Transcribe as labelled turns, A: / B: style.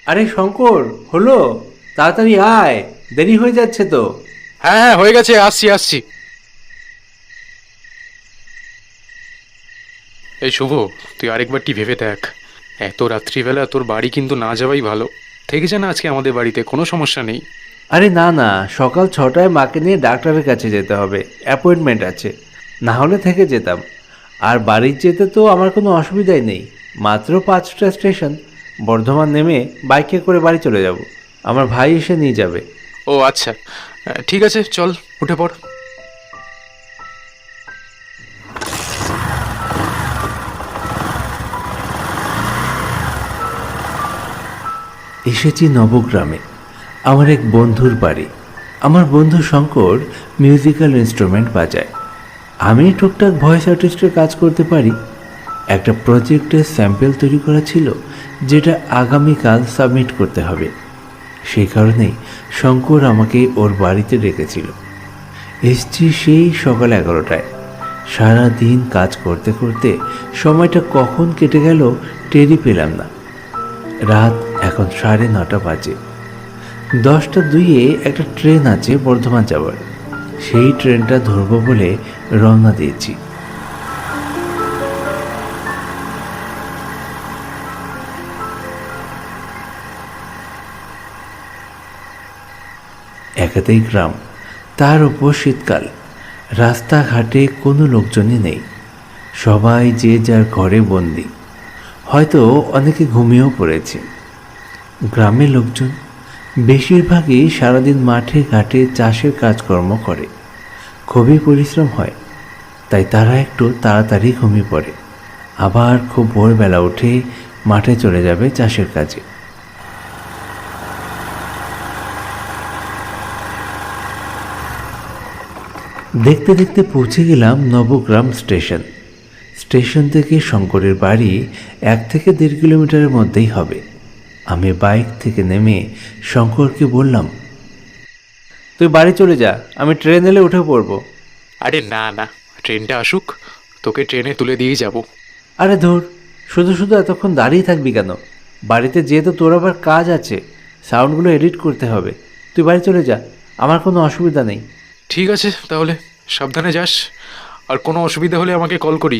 A: আরে শঙ্কর, হলো? তাড়াতাড়ি আয়, দেরি হয়ে যাচ্ছে তো।
B: হ্যাঁ হ্যাঁ, হয়ে গেছে, আসছি আসছি। এই শুভ, তুই আরেকবারটি ভেবে দেখ। এত রাত্রিবেলা তোর বাড়ি কিন্তু না যাওয়াই ভালো। থেকে যা না আজকে আমাদের বাড়িতে, কোনো সমস্যা নেই।
A: আরে না না, সকাল 6টায় মাকে নিয়ে ডাক্তারের কাছে যেতে হবে, অ্যাপয়েন্টমেন্ট আছে। না হলে থেকে যেতাম। আর বাড়ি যেতে তো আমার কোনো অসুবিধাই নেই, মাত্র 5টা স্টেশন। বর্ধমান নেমে বাইকে করে বাড়ি চলে যাব, আমার ভাই এসে নিয়ে যাবে।
B: ও আচ্ছা, ঠিক আছে, চল উঠে পড়।
A: এসেছি নবগ্রামে, আমার এক বন্ধুর বাড়ি। আমার বন্ধু শঙ্কর মিউজিক্যাল ইনস্ট্রুমেন্ট বাজায়, আমি টুকটাক ভয়েস আর্টিস্টের কাজ করতে পারি। একটা প্রজেক্টের স্যাম্পল তৈরি করা ছিল, যেটা আগামীকাল সাবমিট করতে হবে। সেই কারণেই শঙ্কর আমাকে ওর বাড়িতে ডেকেছিল। এসছি সেই সকাল 11টায়। সারা দিন কাজ করতে করতে সময়টা কখন কেটে গেল টেরই পেলাম না। রাত এখন 9:30 বাজে। 10টা 2-এ একটা ট্রেন আছে বর্ধমান যাওয়ার, সেই ট্রেনটা ধরবো বলে রওনা দিয়েছি। একাতেই গ্রাম, তার উপর শীতকাল। রাস্তাঘাটে কোনো লোকজনই নেই, সবাই যে যার ঘরে বন্দি। হয়তো অনেকে ঘুমিয়েও পড়েছে। গ্রামের লোকজন বেশিরভাগই সারাদিন মাঠে ঘাটে চাষের কাজকর্ম করে, খুবই পরিশ্রম হয়, তাই তারা একটু তাড়াতাড়ি ঘুমিয়ে পড়ে। আবার খুব ভোরবেলা উঠে মাঠে চলে যাবে চাষের কাজে। দেখতে দেখতে পৌঁছে গেলাম নবগ্রাম স্টেশন। স্টেশন থেকে শঙ্করের বাড়ি 1 থেকে 1.5 কিলোমিটারের মধ্যেই হবে। আমি বাইক থেকে নেমে শঙ্করকে বললাম, তুই বাড়ি চলে যা, আমি ট্রেন এলে উঠে পড়বো।
B: আরে না না, ট্রেনটা আসুক, তোকে ট্রেনে তুলে দিয়েই যাব।
A: আরে ধুর, শুধু শুধু এতক্ষণ দাঁড়িয়ে থাকবি কেন? বাড়িতে যেহেতু তোর আবার কাজ আছে, সাউন্ডগুলো এডিট করতে হবে। তুই বাড়ি চলে যা, আমার কোনো অসুবিধা নেই।
B: ঠিক আছে তাহলে, সাবধানে যাস। আর কোনো অসুবিধা হলে আমাকে কল করিস।